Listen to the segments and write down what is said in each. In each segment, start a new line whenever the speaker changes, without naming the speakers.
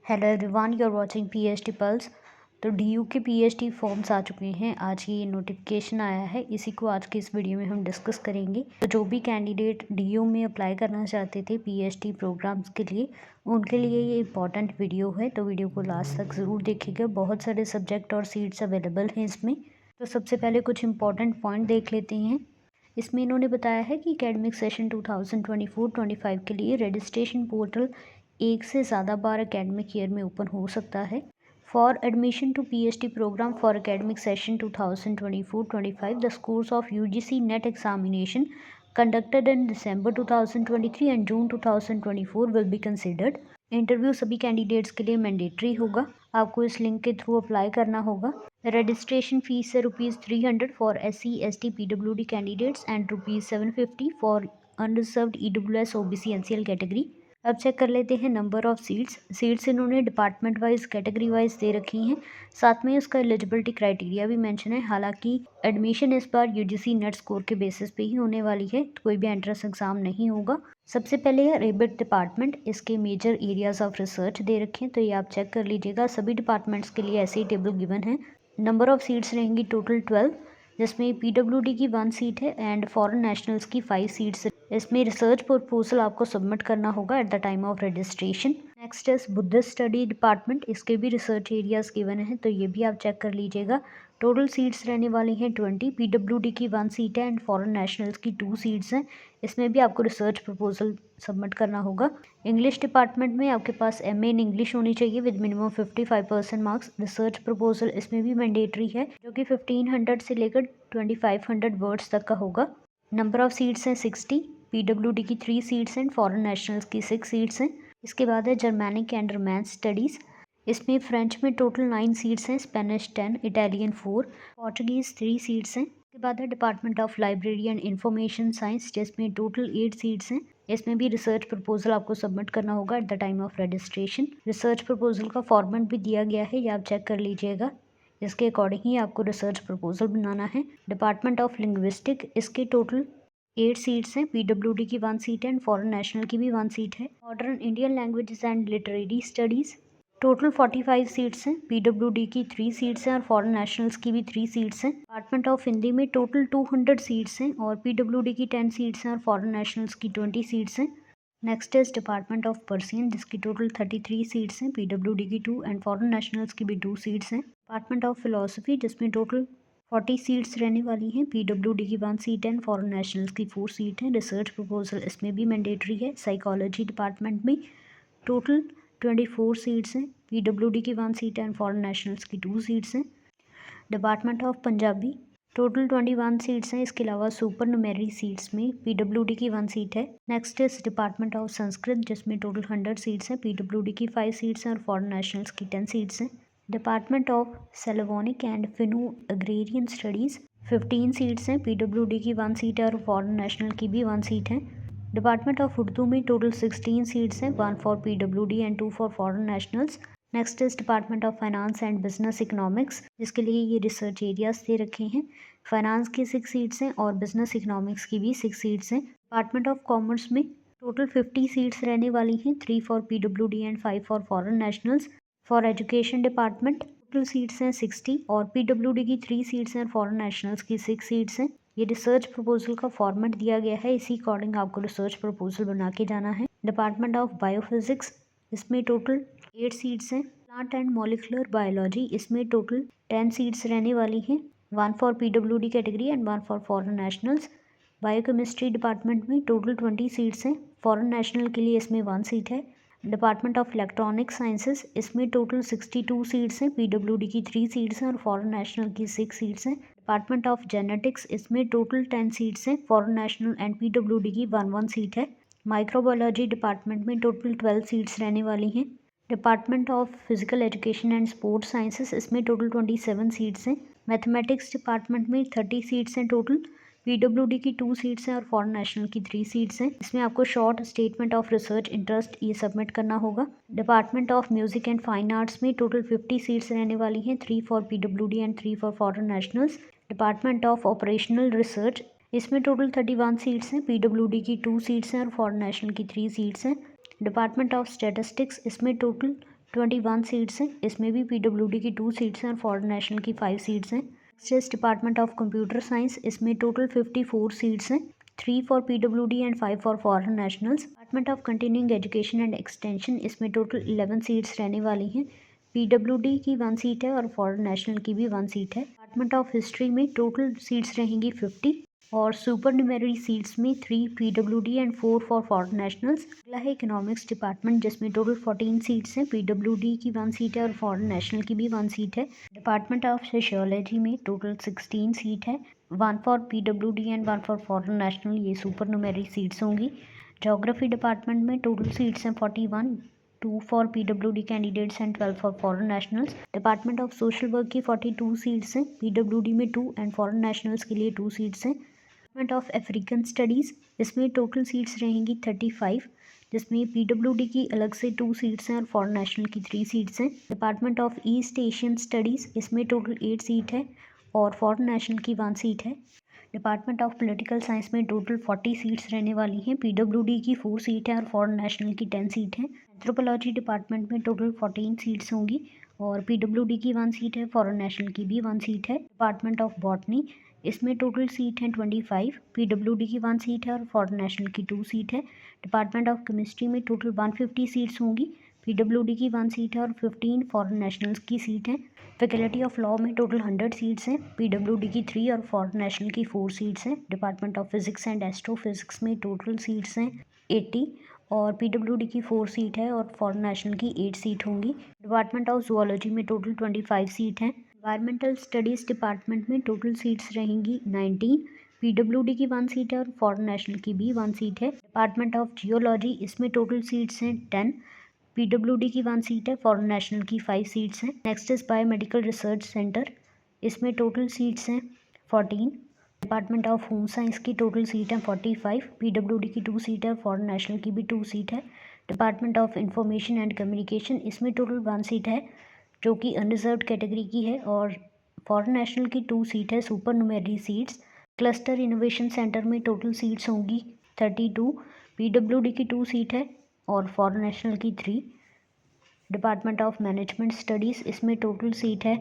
Hello everyone, you are watching PhD pulse. तो DU के PhD forms आ चुके हैं। आज ये नोटिफिकेशन आया है, इसी को आज के इस वीडियो में हम डिस्कस करेंगे। तो जो भी कैंडिडेट डीयू में अप्लाई करना चाहते थे पीएचडी प्रोग्राम्स के लिए, उनके लिए ये इंपॉर्टेंट वीडियो है। तो वीडियो को लास्ट तक ज़रूर देखिएगा। बहुत सारे सब्जेक्ट और सीट्स अवेलेबल हैं इसमें। तो सबसे पहले कुछ इंपॉर्टेंट पॉइंट देख लेते हैं। इसमें इन्होंने बताया है कि एकेडमिक सेशन 2024-25 के लिए रजिस्ट्रेशन पोर्टल एक से ज़्यादा बार एकेडमिक ईयर में ओपन हो सकता है। For admission to PhD programme for academic session 2024-25 the scores of UGC NET examination conducted in December 2023 and June 2024 will be considered. Interview सभी कैंडिडेट्स के लिए मैंडेटरी होगा। आपको इस लिंक के थ्रू अप्लाई करना होगा। रजिस्ट्रेशन फीस है ₹300 for SC ST PWD candidates and ₹750 for unreserved EWS OBC NCL category. अब चेक कर लेते हैं नंबर ऑफ सीट्स इन्होंने डिपार्टमेंट वाइज कैटेगरी वाइज दे रखी हैं। साथ में उसका एलिजिबिलिटी क्राइटेरिया भी मेंशन है। हालांकि एडमिशन इस बार यूजीसी नेट स्कोर के बेसिस पे ही होने वाली है, तो कोई भी एंट्रेंस एग्जाम नहीं होगा। सबसे पहले है रेबिट डिपार्टमेंट। इसके मेजर एरियाज ऑफ रिसर्च दे रखे हैं, तो ये आप चेक कर लीजिएगा। सभी डिपार्टमेंट्स के लिए ऐसे ही टेबल गिवन है। नंबर ऑफ सीट्स रहेंगी टोटल 12, जिसमें PWD की 1 सीट है एंड फॉरेन नेशनल्स की 5 सीट्स। इसमें रिसर्च प्रपोजल आपको सबमिट करना होगा at the time of registration. Next is Buddhist study department. इसके भी रिसर्च एरियाज गिवन है, तो ये भी आप चेक कर लीजिएगा। टोटल सीट्स रहने वाली हैं 20। PWD की 1 सीट है एंड फॉरेन नेशनल्स की 2 सीट्स हैं। इसमें भी आपको रिसर्च प्रपोजल सबमिट करना होगा। इंग्लिश डिपार्टमेंट में आपके पास MA इन इंग्लिश होनी चाहिए with minimum 55% marks. Research proposal इसमें भी मैंडेटरी है, जो कि 1500 से लेकर 2500 वर्ड्स तक का होगा। नंबर ऑफ सीट्स हैं 60। PWD की 3 सीट्स हैं, फॉरेन नेशनल्स की 6 सीट्स हैं। इसके बाद है जर्मैनिक एंड रोमांस स्टडीज़। इसमें फ्रेंच में टोटल 9 सीट्स हैं, स्पेनिश 10, इटालियन 4, पोर्टुगीज़ 3 सीट्स हैं। इसके बाद है department of library and information science, जिसमें टोटल 8 सीट्स हैं। इसमें भी रिसर्च प्रपोजल आपको सबमिट करना होगा at the time of registration. Research proposal का फॉर्मेट भी दिया गया है, ये आप चेक कर लीजिएगा। इसके अकॉर्डिंग ही आपको रिसर्च प्रपोजल बनाना है। डिपार्टमेंट ऑफ लिंग्विस्टिक, इसके टोटल 8 सीट्स हैं। PWD की 1 सीट है एंड फॉरेन नेशनल की भी 1 सीट है। Modern Indian languages and literary studies, total 45 seats हैं। PWD की 3 सीट्स हैं और फॉरेन नेशनल्स की भी 3 सीट्स हैं। डिपार्टमेंट ऑफ हिंदी में टोटल 200 सीट्स हैं और PWD की 10 सीट्स हैं और फॉरेन नेशनल्स की 20 सीट्स हैं। Next is department of Persian, जिसकी टोटल 33 सीट्स हैं। PWD की 2 एंड फॉरेन नेशनल्स की भी 2 सीट्स हैं। डिपार्टमेंट ऑफ फिलोसफी, जिसमें टोटल 40 सीट्स रहने वाली हैं। PWD की 1 सीट है, फॉरेन नेशनल्स की 4 सीट हैं। रिसर्च प्रपोजल इसमें भी मैंडेटरी है। साइकोलॉजी डिपार्टमेंट में टोटल 24 सीट्स हैं। PWD की 1 सीट है, फॉरेन नेशनल्स की 2 सीट्स हैं। Department of Punjabi, total 21 seats हैं। इसके अलावा सुपर न्यूमेरी सीट्स में PWD की 1 सीट है। Next is department of Sanskrit, जिसमें टोटल 100 सीट्स हैं। PWD की 5 सीट्स हैं और फॉरेन नेशनल्स की 10 सीट्स हैं। Department of Slavonic and Finno Ugrian studies, 15 seats हैं। PWD की 1 सीट है और फॉरेन नेशनल की भी 1 सीट है। डिपार्टमेंट ऑफ उर्दू में टोटल 16 सीट्स हैं, 1 for PWD and 2 for foreign nationals. Next is department of finance and business economics, जिसके लिए ये रिसर्च एरियाज दे रखे हैं। फाइनेंस की 6 सीट्स हैं और बिजनेस इकोनॉमिक्स की भी 6 सीट्स हैं। डिपार्टमेंट ऑफ कॉमर्स में टोटल 50 सीट्स रहने वाली हैं, 3 for PWD and 5 for foreign nationals. For education department total seats हैं 60 और PWD की 3 सीट्स हैं, फॉरेन नेशनल्स की 6 सीट्स हैं। ये रिसर्च प्रपोजल का फॉर्मेट दिया गया है, इसी अकॉर्डिंग आपको रिसर्च प्रपोजल बना के जाना है। डिपार्टमेंट ऑफ बायोफिजिक्स, इसमें टोटल 8 सीट्स हैं। प्लांट एंड मॉलिक्यूलर बायोलॉजी, इसमें टोटल 10 सीट्स रहने वाली हैं, 1 for PWD category and 1 for foreign nationals. Biochemistry department में टोटल 20 सीट्स हैं, फॉरेन नेशनल के लिए इसमें 1 सीट है। डिपार्टमेंट ऑफ इलेक्ट्रॉनिक साइंसेस, इसमें टोटल 62 सीट्स हैं। PWD की 3 सीट्स हैं और फॉरेन नेशनल की 6 सीट्स हैं। डिपार्टमेंट ऑफ जेनेटिक्स, इसमें टोटल 10 सीट्स हैं, फॉरेन नेशनल एंड PWD की 1 सीट है। माइक्रोबायोलॉजी डिपार्टमेंट में टोटल 12 सीट्स रहने वाली हैं। Department of physical education and sports sciences, इसमें टोटल 27 सीट्स हैं। मैथमेटिक्स डिपार्टमेंट में 30 सीट्स हैं टोटल। PWD की 2 सीट्स हैं और फॉरेन नेशनल की 3 सीट्स हैं। इसमें आपको short statement of research interest ये सबमिट करना होगा। Department of music and fine arts में टोटल 50 सीट्स रहने वाली हैं, 3 for PWD and 3 for foreign nationals. Department of operational research, इसमें टोटल 31 सीट्स हैं। PWD की 2 सीट्स हैं और फॉरेन नेशनल की 3 सीट्स हैं। डिपार्टमेंट ऑफ स्टैटिस्टिक्स, इसमें टोटल 21 सीट्स हैं, इसमें भी PWD की 2 सीट्स हैं और फॉरेन नेशनल की 5 सीट्स हैं। Next department of computer science, इसमें टोटल 54 सीट्स हैं, 3 for PWD and 5 for foreign nationals. Department of continuing education and extension, इसमें टोटल 11 सीट्स रहने वाली हैं, PWD की 1 सीट है और फॉरेन नेशनल की भी 1 सीट है। डिपार्टमेंट ऑफ हिस्ट्री में टोटल सीट्स रहेंगी 50 और सुपर न्यूमेररी सीट्स में 3 PWD and 4 for foreign nationals. अगला है इकोनॉमिक्स डिपार्टमेंट, जिसमें टोटल 14 सीट्स हैं, PWD की 1 सीट है और फॉरेन नेशनल की भी 1 सीट है। डिपार्टमेंट ऑफ सोशियोलॉजी में टोटल 16 सीट है, 1 for PWD and 1 for foreign national, ये सुपर न्यूमेररी सीट्स होंगी। जोग्राफी डिपार्टमेंट में टोटल सीट्स हैं 41, 2 for PWD candidates and 12 for foreign nationals. Department of social work की 42 सीट्स हैं, PWD में 2 and foreign nationals के लिए 2 सीट्स हैं। डिपार्टमेंट ऑफ अफ्रीकन स्टडीज़, इसमें टोटल सीट्स रहेंगी 35, जिसमें PWD की अलग से 2 सीट्स हैं और फॉरेन नेशनल की 3 सीट्स हैं। Department of east Asian studies, इसमें टोटल 8 सीट है और फॉरेन नेशनल की 1 सीट है। डिपार्टमेंट ऑफ पॉलिटिकल साइंस में टोटल 40 सीट्स रहने वाली हैं, PWD की 4 सीट है और फॉरेन नेशनल की 10 सीट है। एंथ्रोपोलॉजी डिपार्टमेंट में टोटल 14 सीट्स होंगी और PWD की 1 सीट है, फॉरेन नेशनल की भी 1 सीट है। डिपार्टमेंट ऑफ बॉटनी, इसमें टोटल सीट हैं 25, PWD की 1 सीट है और फॉरेन नेशनल की 2 सीट है। डिपार्टमेंट ऑफ केमिस्ट्री में टोटल 150 सीट्स होंगी, PWD की 1 सीट है और 15 फॉरेन नेशनल्स की सीट हैं। फैकल्टी ऑफ लॉ में टोटल 100 सीट्स हैं, PWD की 3 और फॉरेन नेशनल की 4 सीट्स हैं। Department of physics and astrophysics में टोटल सीट्स हैं 80 और PWD की 4 सीट है और फॉरेन नेशनल की 8 सीट होंगी। डिपार्टमेंट ऑफ जूलॉजी में टोटल 25 सीट हैं। एनवायरमेंटल स्टडीज़ डिपार्टमेंट में टोटल सीट्स रहेंगी 19, PWD की 1 सीट है और फॉरेन नेशनल की भी 1 सीट है। डिपार्टमेंट ऑफ जियोलॉजी, इसमें टोटल सीट्स हैं 10, PWD की 1 सीट है, फॉरेन नेशनल की 5 सीट्स हैं। Next is biomedical research centre, इसमें टोटल सीट्स हैं 14। डिपार्टमेंट ऑफ होम साइंस की टोटल सीट हैं 45, PWD की 2 सीट है, फॉरेन नेशनल की भी 2 सीट है। Department of information and communication, इसमें टोटल 1 सीट है जो कि अनरिजर्व्ड कैटेगरी की है और फॉरेन नेशनल की 2 सीट है, super numerary seats. Cluster innovation centre में टोटल सीट्स होंगी 32, PWD की 2 सीट है और फॉरेन नेशनल की 3। डिपार्टमेंट ऑफ मैनेजमेंट स्टडीज़, इसमें टोटल सीट है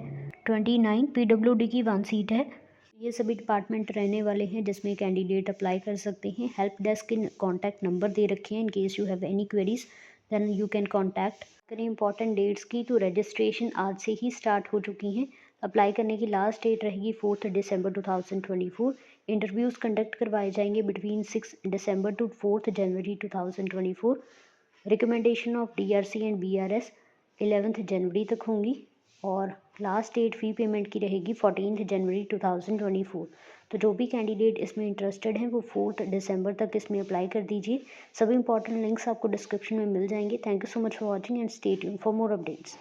29, PWD की 1 सीट है। ये सभी डिपार्टमेंट रहने वाले हैं जिसमें कैंडिडेट अप्लाई कर सकते हैं। हेल्प डेस्क के कॉन्टैक्ट नंबर दे रखे हैं, in case you have any queries then you can contact. करें इंपॉर्टेंट डेट्स की, तो रजिस्ट्रेशन आज से ही स्टार्ट हो चुकी हैं। अप्लाई करने की लास्ट डेट रहेगी 4 दिसंबर 2024। इंटरव्यूज़ कंडक्ट करवाए जाएंगे between 6 December to 4 January 2024। Recommendation of DRC and BRS 11 जनवरी तक होंगी और लास्ट डेट फ़ी पेमेंट की रहेगी 14 जनवरी 2024। तो जो भी कैंडिडेट इसमें इंटरेस्टेड हैं वो 4 दिसंबर तक इसमें अप्लाई कर दीजिए। सभी इंपॉर्टेंट लिंक्स आपको डिस्क्रिप्शन में मिल जाएंगे। Thank you so much for watching and stay tuned for more updates.